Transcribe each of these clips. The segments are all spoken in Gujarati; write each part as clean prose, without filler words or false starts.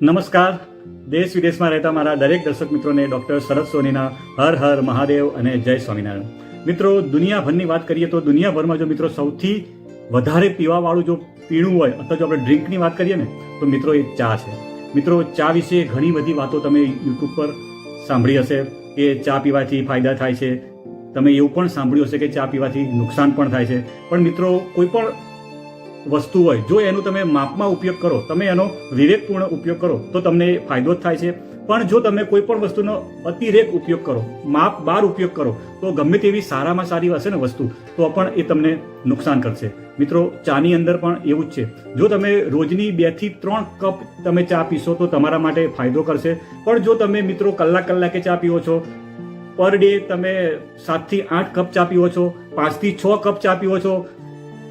નમસ્કાર. દેશ વિદેશમાં રહેતા મારા દરેક દર્શક મિત્રોને ડૉક્ટર શરદ સોનીના હર હર મહાદેવ અને જય સ્વામિનારાયણ. મિત્રો, દુનિયાભરની વાત કરીએ તો દુનિયાભરમાં જો મિત્રો સૌથી વધારે પીવાવાળું જો પીણું હોય અથવા જો આપણે ડ્રિંકની વાત કરીએ ને તો મિત્રો એ ચા છે. મિત્રો, ચા વિશે ઘણી બધી વાતો તમે યુટ્યુબ પર સાંભળી હશે કે ચા પીવાથી ફાયદા થાય છે. તમે એવું પણ સાંભળ્યું હશે કે ચા પીવાથી નુકસાન પણ થાય છે. પણ મિત્રો, કોઈ પણ વસ્તુ હોય જો એનો તમે માપમાં ઉપયોગ કરો, તમે એનો વિવેકપૂર્ણ ઉપયોગ કરો તો તમને ફાયદો જ થાય છે. પણ જો તમે કોઈ પણ વસ્તુનો અતિરેક ઉપયોગ કરો, માપ બહાર ઉપયોગ કરો, તો ગમે તેવી સારામાં સારી હશે ને વસ્તુ તો પણ એ તમને નુકસાન કરશે. મિત્રો, ચાની અંદર પણ એવું જ છે. જો તમે રોજની 2 થી 3 કપ તમે ચા પીશો તો તમારા માટે ફાયદો કરશે. પણ જો તમે મિત્રો કલાકે ચા પીવો છો, પર ડે તમે 7 થી 8 કપ ચા પીવો છો, 5 થી 6 કપ ચા પીવો છો,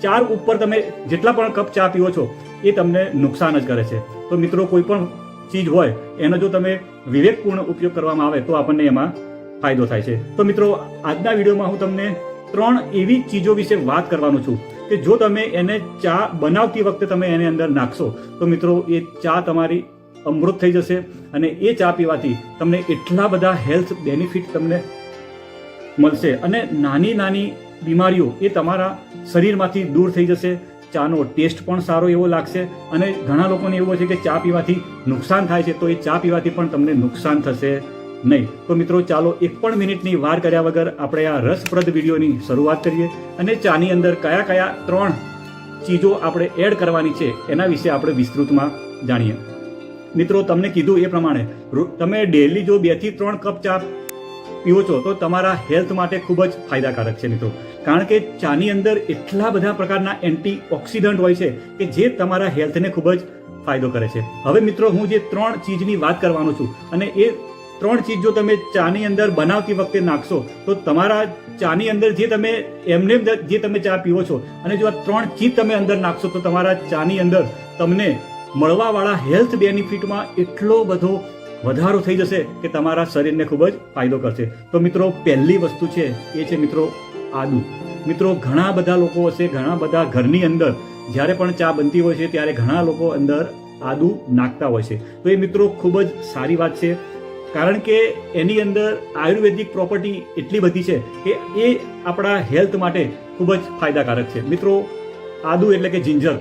4 ઉપર તમે જેટલા પણ કપ ચા પીવો છો એ તમને નુકસાન જ કરે છે. તો મિત્રો, કોઈ પણ ચીજ હોય એનો જો તમે વિવેકપૂર્ણ ઉપયોગ કરવામાં આવે તો આપણને એમાં ફાયદો થાય છે. તો મિત્રો, આજના વિડીયોમાં હું તમને 3 એવી ચીજો વિશે વાત કરવાનો છું કે જો તમે એને ચા બનાવતી વખતે તમે એને અંદર નાખશો તો મિત્રો એ ચા તમારી અમૃત થઈ જશે અને એ ચા પીવાથી તમને એટલા બધા હેલ્થ બેનિફિટ તમને મળશે અને નાની નાની બીમારીઓ એ તમારા શરીરમાંથી દૂર થઈ જશે. ચાનો ટેસ્ટ પણ સારો એવો લાગશે અને ઘણા લોકોને એવું છે કે ચા પીવાથી નુકસાન થાય છે, તો એ ચા પીવાથી પણ તમને નુકસાન થશે નહીં. તો મિત્રો, ચાલો 1 પણ મિનિટની વાર કર્યા વગર આપણે આ રસપ્રદ વિડીયોની શરૂઆત કરીએ અને ચાની અંદર કયા 3 ચીજો આપણે એડ કરવાની છે એના વિશે આપણે વિસ્તૃતમાં જાણીએ. મિત્રો, તમને કીધું એ પ્રમાણે તમે ડેલી જો 2 થી 3 કપ ચા પીવો છો તો તમારા હેલ્થ માટે ખૂબ જ ફાયદાકારક છે મિત્રો. કારણ કે ચાની અંદર એટલા બધા પ્રકારના એન્ટીઓક્સિડન્ટ હોય છે કે જે તમારા હેલ્થને ખૂબ જ ફાયદો કરે છે. હવે મિત્રો, હું જે 3 ચીજની વાત કરવાનો છું અને એ 3 ચીજ જો તમે ચાની અંદર બનાવતી વખતે નાખશો તો તમારા ચાની અંદર જે તમે એમને જે તમે ચા પીવો છો અને જો આ 3 ચીજ તમે અંદર નાખશો તો તમારા ચાની અંદર તમને મળવાવાળા હેલ્થ બેનિફિટમાં એટલો બધો વધારો થઈ જશે કે તમારા શરીરને ખૂબ જ ફાયદો કરશે. તો મિત્રો, પહેલી વસ્તુ છે એ છે મિત્રો આદુ. મિત્રો, ઘણા બધા લોકો હશે, ઘણા બધા ઘરની અંદર જ્યારે પણ ચા બનતી હોય છે ત્યારે ઘણા લોકો અંદર આદુ નાખતા હોય છે. તો એ મિત્રો ખૂબ જ સારી વાત છે કારણ કે એની અંદર આયુર્વેદિક પ્રોપર્ટી એટલી બધી છે કે એ આપણા હેલ્થ માટે ખૂબ જ ફાયદાકારક છે. મિત્રો, આદુ એટલે કે જિંજર.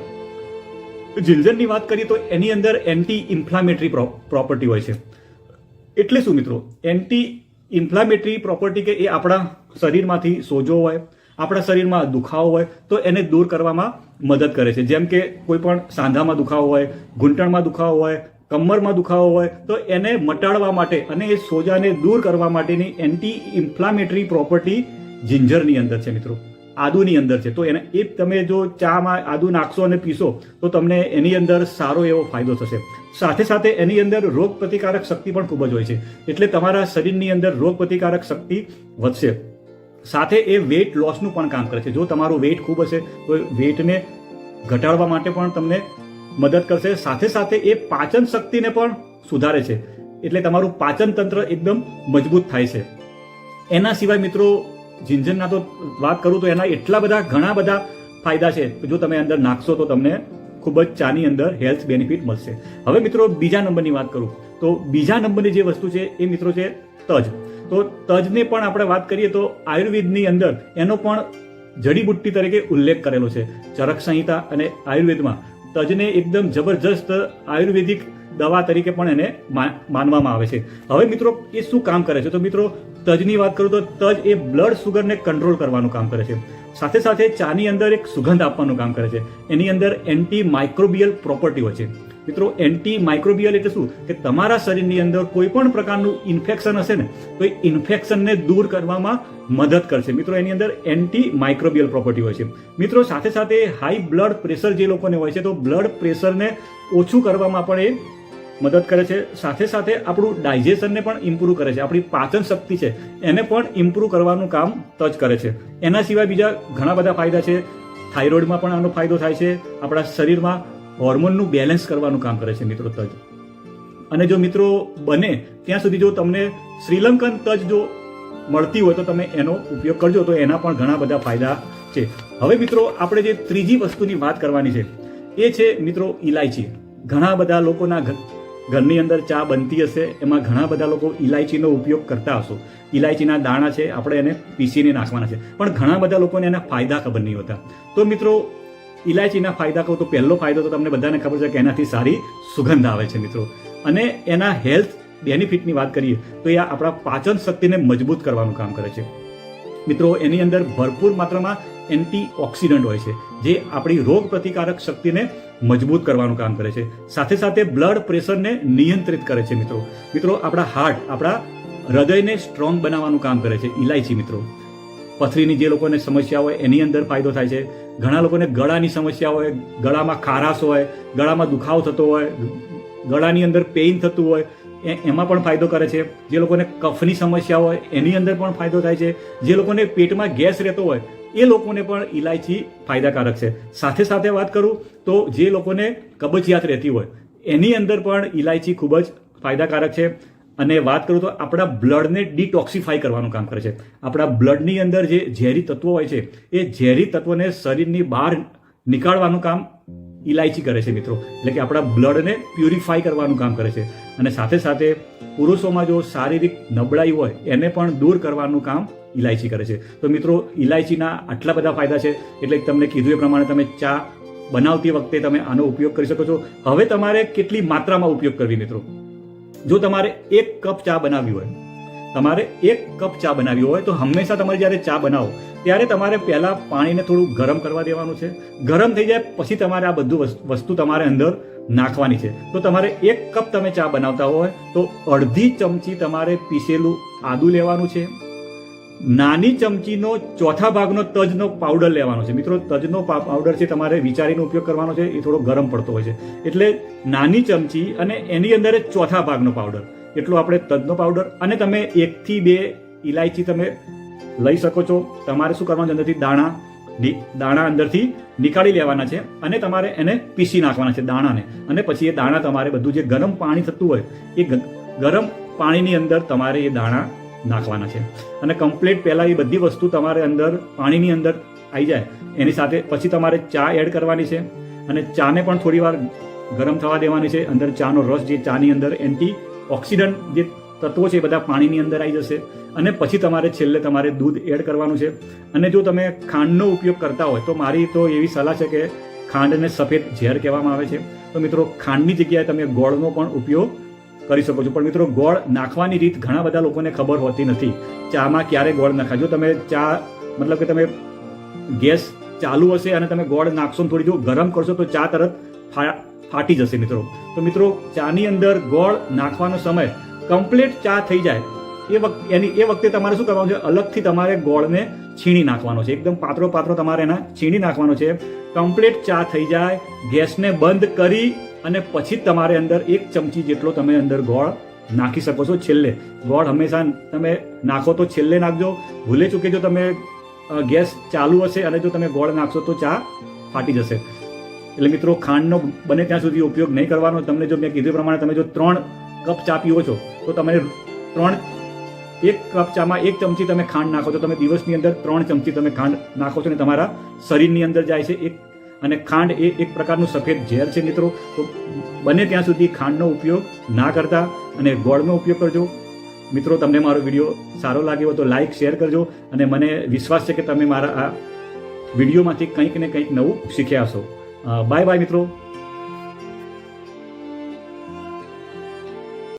જિંજરની વાત કરીએ તો એની અંદર એન્ટી ઇન્ફ્લામેટરી પ્રોપર્ટી હોય છે. એટલે શું મિત્રો? એન્ટી ઇન્ફ્લામેટરી પ્રોપર્ટી કે એ આપણા શરીરમાંથી સોજો હોય, આપણા શરીરમાં દુખાવો હોય તો એને દૂર કરવામાં મદદ કરે છે. જેમ કે કોઈ પણ સાંધામાં દુખાવો હોય, ઘૂંટણમાં દુખાવો હોય, કમરમાં દુખાવો હોય તો એને મટાડવા માટે અને એ સોજાને દૂર કરવા માટેની એન્ટી ઇન્ફ્લામેટરી પ્રોપર્ટી જિંજરની અંદર છે મિત્રો, આદુની અંદર છે. તો એને એ તમે જો ચામાં આદુ નાખશો અને પીશો તો તમને એની અંદર સારો એવો ફાયદો થશે. સાથે સાથે એની અંદર રોગ પ્રતિકારક શક્તિ પણ ખૂબ જ હોય છે. એટલે તમારા શરીરની અંદર રોગ પ્રતિકારક શક્તિ વધશે. સાથે એ વેઇટ લોસનું પણ કામ કરે છે. જો તમારું વેઇટ ખૂબ હશે તો વેઇટને ઘટાડવા માટે પણ તમને મદદ કરશે. સાથે સાથે એ પાચન શક્તિને પણ સુધારે છે. એટલે તમારું પાચન તંત્ર એકદમ મજબૂત થાય છે. એના સિવાય મિત્રો, જિંજરના તો વાત કરું તો એના એટલા બધા ઘણા બધા ફાયદા છે. જો તમે અંદર નાખશો તો તમને ખૂબ જ ચાની અંદર હેલ્થ બેનિફિટ મળશે. હવે મિત્રો, બીજા નંબરની વાત કરું તો બીજા નંબરની જે વસ્તુ છે એ મિત્રો છે તજ. તો તજને પણ આપણે વાત કરીએ તો આયુર્વેદની અંદર એનો પણ જડીબુટ્ટી તરીકે ઉલ્લેખ કરેલો છે. ચરક સંહિતા અને આયુર્વેદમાં તજને એકદમ જબરજસ્ત આયુર્વેદિક દવા તરીકે પણ એને માનવામાં આવે છે. હવે મિત્રો, એ શું કામ કરે છે? તો મિત્રો, તજની વાત કરું તો તજ એ બ્લડ સુગરને કંટ્રોલ કરવાનું કામ કરે છે. સાથે સાથે ચાની અંદર એક સુગંધ આપવાનું કામ કરે છે. એની અંદર એન્ટી માઇક્રોબિયલ પ્રોપર્ટી હોય છે. મિત્રો, એન્ટી માઇક્રોબિયલ એટલે શું કે તમારા શરીરની અંદર કોઈ પણ પ્રકારનું ઇન્ફેક્શન હશે ને તો એ ઇન્ફેક્શનને દૂર કરવામાં મદદ કરશે. મિત્રો, એની અંદર એન્ટી માઇક્રોબિયલ પ્રોપર્ટી હોય છે. મિત્રો, સાથે સાથે હાઈ બ્લડ પ્રેશર જે લોકોને હોય છે તો બ્લડ પ્રેશરને ઓછું કરવામાં પણ એ મદદ કરે છે. સાથે સાથે આપણું ડાયજેશનને પણ ઇમ્પ્રૂવ કરે છે. આપણી પાચન શક્તિ છે એને પણ ઇમ્પ્રૂવ કરવાનું કામ તજ કરે છે. એના સિવાય બીજા ઘણા બધા ફાયદા છે. થાઇરોઇડમાં પણ આનો ફાયદો થાય છે. આપણા શરીરમાં હોર્મોનનું બેલેન્સ કરવાનું કામ કરે છે મિત્રો તજ. અને જો મિત્રો બને ત્યાં સુધી જો તમને શ્રીલંકન તજ જો મળતી હોય તો તમે એનો ઉપયોગ કરજો, તો એના પણ ઘણા બધા ફાયદા છે. હવે મિત્રો, આપણે જે ત્રીજી વસ્તુની વાત કરવાની છે એ છે મિત્રો ઇલાયચી. ઘણા બધા લોકોના ઘરની અંદર ચા બનતી હશે એમાં ઘણા બધા લોકો ઇલાયચીનો ઉપયોગ કરતા હશો. ઇલાયચીના દાણા છે આપણે એને પીસીને નાખવાના છે, પણ ઘણા બધા લોકોને એના ફાયદા ખબર નહીં હોતા. તો મિત્રો ઇલાયચીના ફાયદા કહું તો પહેલો ફાયદો તો તમને બધાને ખબર છે કે એનાથી સારી સુગંધ આવે છે મિત્રો. અને એના હેલ્થ બેનિફિટની વાત કરીએ તો એ આપણા પાચન શક્તિને મજબૂત કરવાનું કામ કરે છે મિત્રો. એની અંદર ભરપૂર માત્રામાં એન્ટીઓક્સિડન્ટ હોય છે જે આપણી રોગ પ્રતિકારક શક્તિને મજબૂત કરવાનું કામ કરે છે. સાથે સાથે બ્લડ પ્રેશરને નિયંત્રિત કરે છે મિત્રો. આપણા હાર્ટ, આપણા હૃદયને સ્ટ્રોંગ બનાવવાનું કામ કરે છે ઇલાયચી મિત્રો. પથરીની જે લોકોને સમસ્યા હોય એની અંદર ફાયદો થાય છે. ઘણા લોકોને ગળાની સમસ્યા હોય, ગળામાં ખારાશ હોય, ગળામાં દુખાવો થતો હોય, ગળાની અંદર પેઇન થતું હોય, એમાં પણ ફાયદો કરે છે. જે લોકોને કફની સમસ્યા હોય એની અંદર પણ ફાયદો થાય છે. જે લોકોને પેટમાં ગેસ રહેતો હોય એ લોકોને પણ ઇલાયચી ફાયદાકારક છે. સાથે સાથે વાત કરું તો જે લોકોને કબજિયાત રહેતી હોય એની અંદર પણ ઇલાયચી ખૂબ જ ફાયદાકારક છે. અને વાત કરું તો આપણા બ્લડને ડિટોક્સિફાઈ કરવાનું કામ કરે છે. આપણા બ્લડની અંદર જે ઝેરી તત્વો હોય છે એ ઝેરી તત્વોને શરીરની બહાર નીકાળવાનું કામ ઇલાયચી કરે છે મિત્રો. એટલે કે આપણા બ્લડને પ્યુરિફાઈ કરવાનું કામ કરે છે. અને સાથે સાથે પુરુષોમાં જો શારીરિક નબળાઈ હોય એને પણ દૂર કરવાનું કામ ઇલાયચી કરે છે. તો મિત્રો ઇલાયચીના આટલા બધા ફાયદા છે એટલે તમને કીધું એ પ્રમાણે તમે ચા બનાવતી વખતે તમે આનો ઉપયોગ કરી શકો છો. હવે તમારે કેટલી માત્રામાં ઉપયોગ કરવી મિત્રો? જો તમારે 1 કપ ચા બનાવવી હોય તો હંમેશા તમારે જ્યારે ચા બનાવો ત્યારે તમારે પહેલા પાણીને થોડું ગરમ કરવા દેવાનું છે. ગરમ થઈ જાય પછી તમારે આ બધું વસ્તુ તમારે અંદર નાખવાની છે. તો તમારે 1 કપ તમે ચા બનાવતા હોય તો અડધી ચમચી તમારે પીસેલું આદું લેવાનું છે. નાની ચમચીનો ચોથા ભાગનો તજનો પાવડર લેવાનો છે મિત્રો. તજનો પાવડર છે તમારે વિચારીને ઉપયોગ કરવાનો છે, એ થોડો ગરમ પડતો હોય છે. એટલે નાની ચમચી અને એની અંદર ચોથા ભાગનો પાવડર એટલો આપણે તજનો પાવડર. અને તમે 1 થી 2 ઇલાયચી તમે લઈ શકો છો. તમારે શું કરવાનું છે, અંદરથી દાણા અંદરથી નીકાળી લેવાના છે અને તમારે એને પીસી નાખવાના છે દાણાને. અને પછી એ દાણા તમારે બધું જે ગરમ પાણી થતું હોય એ ગરમ પાણીની અંદર તમારે એ દાણા નાખવાના છે. અને કમ્પ્લીટ પહેલાં એ બધી વસ્તુ તમારે અંદર પાણીની અંદર આવી જાય એની સાથે પછી તમારે ચા એડ કરવાની છે. અને ચાને પણ થોડી વાર ગરમ થવા દેવાની છે. અંદર ચાનો રસ, જે ચાની અંદર એન્ટી ઓક્સિડન્ટ જે તત્વો છે એ બધા પાણીની અંદર આવી જશે. અને પછી તમારે છેલ્લે તમારે દૂધ એડ કરવાનું છે. અને જો તમે ખાંડનો ઉપયોગ કરતા હોય તો મારી તો એવી સલાહ છે કે ખાંડને સફેદ ઝેર કહેવામાં આવે છે. તો મિત્રો ખાંડની જગ્યાએ તમે ગોળનો પણ ઉપયોગ કરી શકો છો. પણ મિત્રો ગોળ નાખવાની રીત ઘણા બધા લોકોને ખબર હોતી નથી. ચામાં ક્યારે ગોળ નાખાય? જો તમે ચા મતલબ કે તમે ગેસ ચાલુ હશે અને તમે ગોળ નાખશો ને થોડી જો ગરમ કરશો તો ચા તરત ફાટી જશે મિત્રો. તો મિત્રો ચાની અંદર ગોળ નાખવાનો સમય કમ્પ્લીટ ચા થઈ જાય એ વખતે તમારે શું કરવાનું છે, અલગથી તમારે ગોળને છીણી નાખવાનો છે. એકદમ પાતળો તમારે એના છીણી નાખવાનો છે. કમ્પ્લીટ ચા થઈ જાય, ગેસને બંધ કરી અને પછી તમારે અંદર 1 ચમચી જેટલો તમે અંદર ગોળ નાખી શકો છો. છેલ્લે ગોળ હંમેશા તમે નાખો તો છેલ્લે નાખજો. ભૂલે ચૂકે જો તમે ગેસ ચાલુ હશે અને જો તમે ગોળ નાખશો તો ચા ફાટી જશે. એટલે મિત્રો ખાંડનો બને ત્યાં સુધી ઉપયોગ નહીં કરવાનો. તમને જો મેં કીધું પ્રમાણે તમે જો 3 કપ ચા પીવો છો તો તમે 1 કપ ચામાં 1 ચમચી તમે ખાંડ નાખો તો તમે દિવસની અંદર 3 ચમચી તમે ખાંડ નાખો છો અને તમારા શરીરની અંદર જાય છે. અને ખાંડ એ એક પ્રકારનું સફેદ ઝેર છે મિત્રો. તો બને ત્યાં સુધી ખાંડનો ઉપયોગ ના કરતા અને ગોળનો ઉપયોગ કરજો. મિત્રો તમને મારો વિડીયો સારો લાગ્યો તો લાઈક શેર કરજો. અને મને વિશ્વાસ છે કે તમે મારા આ વિડીયોમાંથી કંઈક ને કંઈક નવું શીખ્યા હશો. બાય બાય મિત્રો.